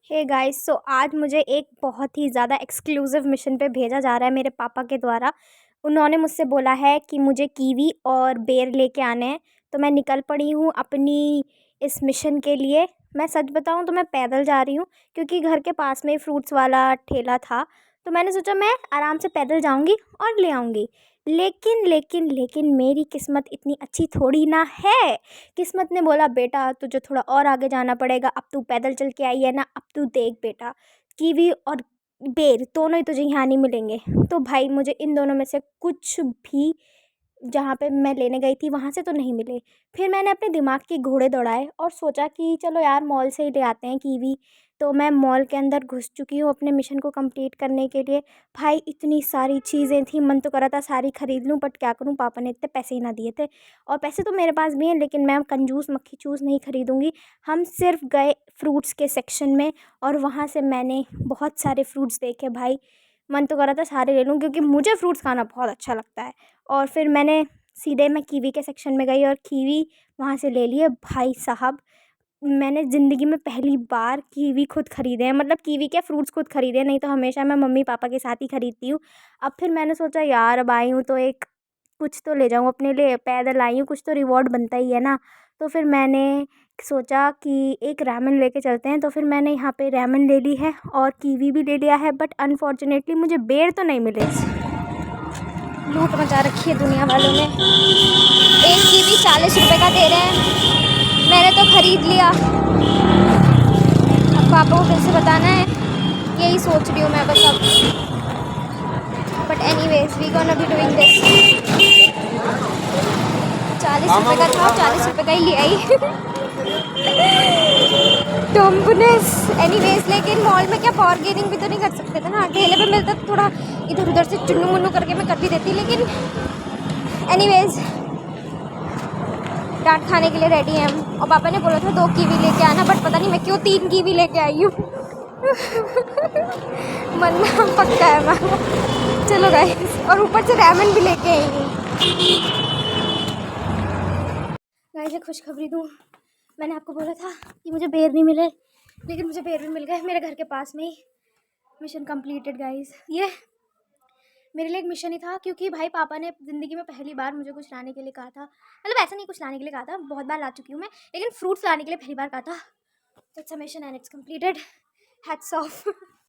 Hey guys, सो आज मुझे एक बहुत ही ज़्यादा एक्सक्लूसिव मिशन पे भेजा जा रहा है मेरे पापा के द्वारा। उन्होंने मुझसे बोला है कि मुझे कीवी और बेर लेके आने हैं। तो मैं निकल पड़ी हूँ अपनी इस मिशन के लिए। मैं सच बताऊँ तो मैं पैदल जा रही हूँ, क्योंकि घर के पास में ही फ्रूट्स वाला ठेला था। तो मैंने सोचा मैं आराम से पैदल जाऊँगी और ले आऊँगी। लेकिन लेकिन लेकिन मेरी किस्मत इतनी अच्छी थोड़ी ना है। किस्मत ने बोला, बेटा तुझे थोड़ा और आगे जाना पड़ेगा। अब तू पैदल चल के आई है ना, अब तू देख बेटा, कीवी और बेर दोनों ही तुझे यहाँ नहीं मिलेंगे। तो भाई मुझे इन दोनों में से कुछ भी जहाँ पे मैं लेने गई थी वहाँ से तो नहीं मिले। फिर मैंने अपने दिमाग के घोड़े दौड़ाए और सोचा कि चलो यार मॉल से ही ले आते हैं कीवी। तो मैं मॉल के अंदर घुस चुकी हूँ अपने मिशन को कंप्लीट करने के लिए। भाई इतनी सारी चीज़ें थी, मन तो कर रहा था सारी ख़रीद लूँ, बट क्या करूँ, पापा ने इतने पैसे ही ना दिए थे। और पैसे तो मेरे पास भी हैं, लेकिन मैं कंजूस मक्खी चूज़ नहीं ख़रीदूँगी। हम सिर्फ गए फ्रूट्स के सेक्शन में और वहाँ से मैंने बहुत सारे फ्रूट्स देखे। भाई मन तो कर रहा था सारे ले लूँ, क्योंकि मुझे फ्रूट्स खाना बहुत अच्छा लगता है। और फिर मैं कीवी के सेक्शन में गई और कीवी वहाँ से ले लिए। भाई साहब, मैंने ज़िंदगी में पहली बार कीवी खुद ख़रीदे हैं, मतलब कीवी क्या फ्रूट्स खुद ख़रीदे हैं, नहीं तो हमेशा मैं मम्मी पापा के साथ ही ख़रीदती हूँ। अब फिर मैंने सोचा यार अब आई हूँ तो एक कुछ तो ले जाऊँ अपने लिए, पैदल आई हूँ, कुछ तो रिवॉर्ड बनता ही है ना। तो फिर मैंने सोचा कि एक रामेन लेके चलते हैं। तो फिर मैंने यहाँ पे रामेन ले ली है और कीवी भी ले लिया है, बट अनफॉर्चुनेटली मुझे बेर तो नहीं मिले। लूट मचा रखी है दुनिया वालों ने। एक कीवी 40 रुपए का दे रहे हैं, मैंने तो ख़रीद लिया। अब पापा को फिर से बताना है, यही सोच रही हूँ मैं बस अब। But anyways we gonna be doing this. 40 रुपए का था, 40 रुपए का ही ले आई। डम्बनेस। एनीवेज लेकिन मॉल में क्या बार्गेनिंग भी तो नहीं कर सकते थे ना, ठेले पे मिलता तो थोड़ा इधर उधर से चुन्नू मुन्नू करके मैं कर भी देती। लेकिन एनीवेज डांट खाने के लिए रेडी हैं हम। और पापा ने बोला था 2 कीवी लेके आना, बट पता नहीं मैं क्यों 3 कीवी लेके आई हूँ। मन पक्का है मैं। चलो गाइस, और ऊपर से रामेन भी लेके आई हूँ। गाइस एक खुशखबरी दूँ, मैंने आपको बोला था कि मुझे बेर नहीं मिले, लेकिन मुझे बेर भी मिल गए मेरे घर के पास में ही। Mission completed guys. ये मेरे लिए एक मिशन ही था, क्योंकि भाई पापा ने ज़िंदगी में पहली बार मुझे कुछ लाने के लिए कहा था। मतलब ऐसा नहीं कुछ लाने के लिए कहा था, बहुत बार ला चुकी हूँ मैं, लेकिन फ्रूट्स लाने के लिए पहली बार कहा था। तो it's a mission and it's completed. Hats off.